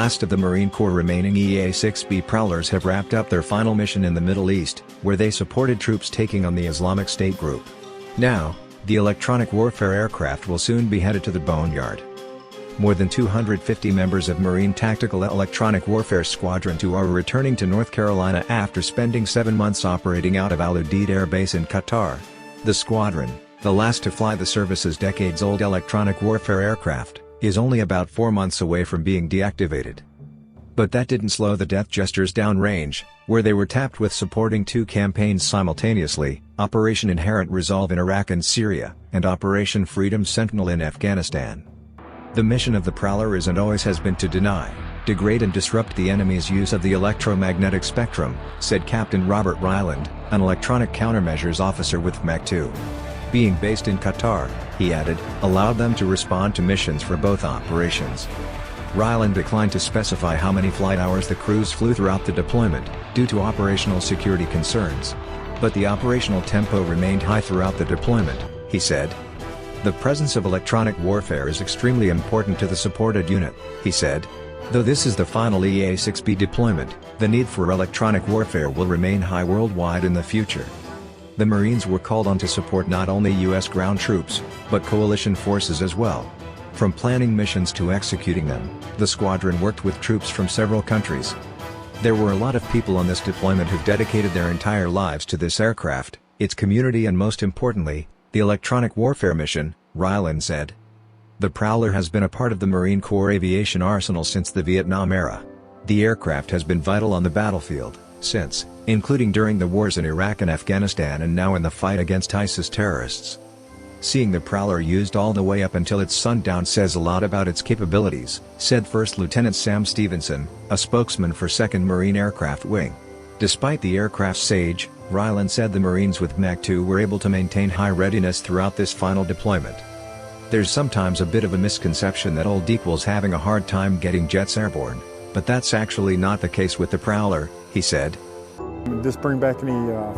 last of the Marine Corps remaining EA-6B Prowlers have wrapped up their final mission in the Middle East, where they supported troops taking on the Islamic State group. Now, the electronic warfare aircraft will soon be headed to the boneyard. More than 250 members of Marine Tactical Electronic Warfare Squadron 2 are returning to North Carolina after spending 7 months operating out of Al Udeid Air Base in Qatar. The squadron, the last to fly the service's decades-old electronic warfare aircraft, is only about 4 months away from being deactivated. But that didn't slow the death gestures downrange, where they were tapped with supporting 2 campaigns simultaneously, Operation Inherent Resolve in Iraq and Syria, and Operation Freedom Sentinel in Afghanistan. The mission of the Prowler is and always has been to deny, degrade and disrupt the enemy's use of the electromagnetic spectrum, said Captain Robert Ryland, an electronic countermeasures officer with Mach 2. Being based in Qatar, he added, allowed them to respond to missions for both operations. Ryland declined to specify how many flight hours the crews flew throughout the deployment, due to operational security concerns. But the operational tempo remained high throughout the deployment, he said. The presence of electronic warfare is extremely important to the supported unit, he said. Though this is the final EA-6B deployment, the need for electronic warfare will remain high worldwide in the future. The Marines were called on to support not only U.S. ground troops, but coalition forces as well. From planning missions to executing them, the squadron worked with troops from several countries. There were a lot of people on this deployment who dedicated their entire lives to this aircraft, its community and most importantly, the electronic warfare mission, Ryland said. The Prowler has been a part of the Marine Corps aviation arsenal since the Vietnam era. The aircraft has been vital on the battlefield since, including during the wars in Iraq and Afghanistan and now in the fight against ISIS terrorists. Seeing the Prowler used all the way up until its sundown says a lot about its capabilities, said First Lieutenant Sam Stevenson, a spokesman for 2nd Marine Aircraft Wing. Despite the aircraft's age, Ryland said the Marines with Mach 2 were able to maintain high readiness throughout this final deployment. There's sometimes a bit of a misconception that old equals having a hard time getting jets airborne, but that's actually not the case with the Prowler, he said. Did this bring back any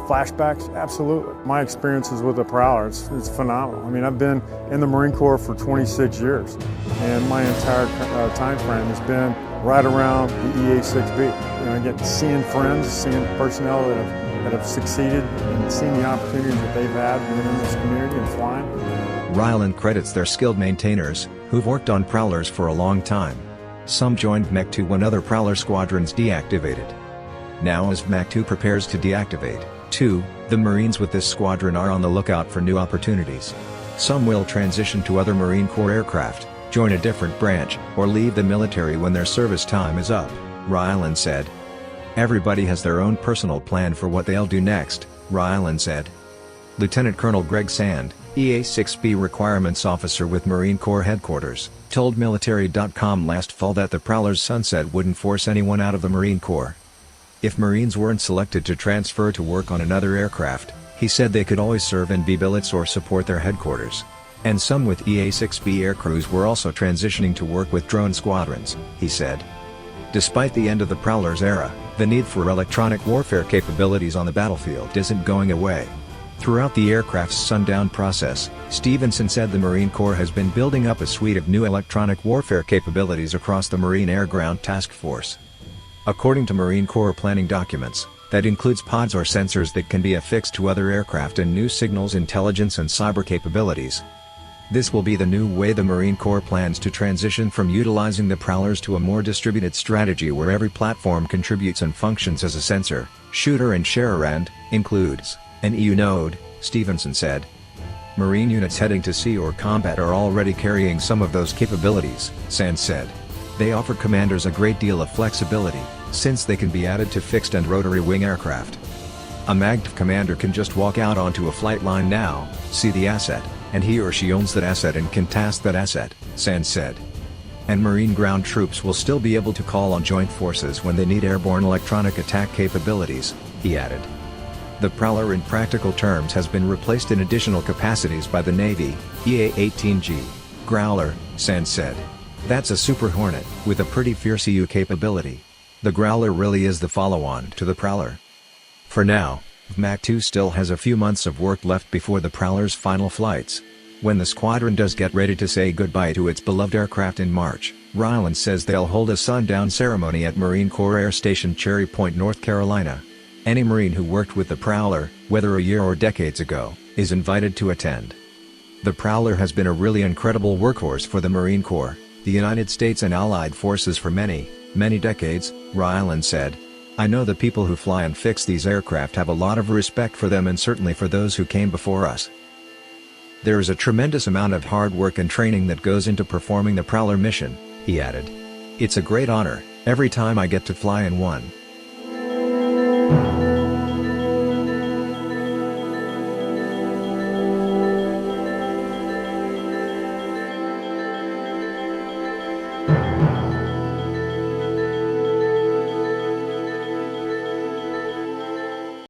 flashbacks? Absolutely. My experiences with the Prowler, it's phenomenal. I mean, I've been in the Marine Corps for 26 years, and my entire time frame has been right around the EA-6B. You know, seeing friends, seeing personnel that have succeeded, and seeing the opportunities that they've had within this community and flying. Ryland credits their skilled maintainers, who've worked on Prowlers for a long time. Some joined Mach 2 when other Prowler squadrons deactivated. Now as Mach 2 prepares to deactivate, too, the Marines with this squadron are on the lookout for new opportunities. Some will transition to other Marine Corps aircraft, join a different branch, or leave the military when their service time is up, Ryland said. Everybody has their own personal plan for what they'll do next, Ryland said. Lieutenant Colonel Greg Sand, EA-6B Requirements Officer with Marine Corps Headquarters, told Military.com last fall that the Prowler's sunset wouldn't force anyone out of the Marine Corps. If Marines weren't selected to transfer to work on another aircraft, he said they could always serve in B billets or support their headquarters. And some with EA-6B aircrews were also transitioning to work with drone squadrons, he said. Despite the end of the Prowler's era, the need for electronic warfare capabilities on the battlefield isn't going away. Throughout the aircraft's sundown process, Stevenson said the Marine Corps has been building up a suite of new electronic warfare capabilities across the Marine Air Ground Task Force. According to Marine Corps planning documents, that includes pods or sensors that can be affixed to other aircraft and new signals intelligence and cyber capabilities. This will be the new way the Marine Corps plans to transition from utilizing the Prowlers to a more distributed strategy where every platform contributes and functions as a sensor, shooter and sharer and includes an EU node, Stevenson said. Marine units heading to sea or combat are already carrying some of those capabilities, Sand said. They offer commanders a great deal of flexibility, since they can be added to fixed and rotary wing aircraft. A MAGTF commander can just walk out onto a flight line now, see the asset, and he or she owns that asset and can task that asset, Sand said. And Marine ground troops will still be able to call on joint forces when they need airborne electronic attack capabilities, he added. The Prowler in practical terms has been replaced in additional capacities by the Navy, EA-18G Growler, Sand said. That's a Super Hornet, with a pretty fierce EU capability. The Growler really is the follow-on to the Prowler. For now, Mach 2 still has a few months of work left before the Prowler's final flights. When the squadron does get ready to say goodbye to its beloved aircraft in March, Ryland says they'll hold a sundown ceremony at Marine Corps Air Station Cherry Point, North Carolina. Any Marine who worked with the Prowler, whether a year or decades ago, is invited to attend. The Prowler has been a really incredible workhorse for the Marine Corps, the United States and Allied forces for many, many decades, Ryland said. I know the people who fly and fix these aircraft have a lot of respect for them, and certainly for those who came before us. There is a tremendous amount of hard work and training that goes into performing the Prowler mission, he added. It's a great honor, every time I get to fly in one.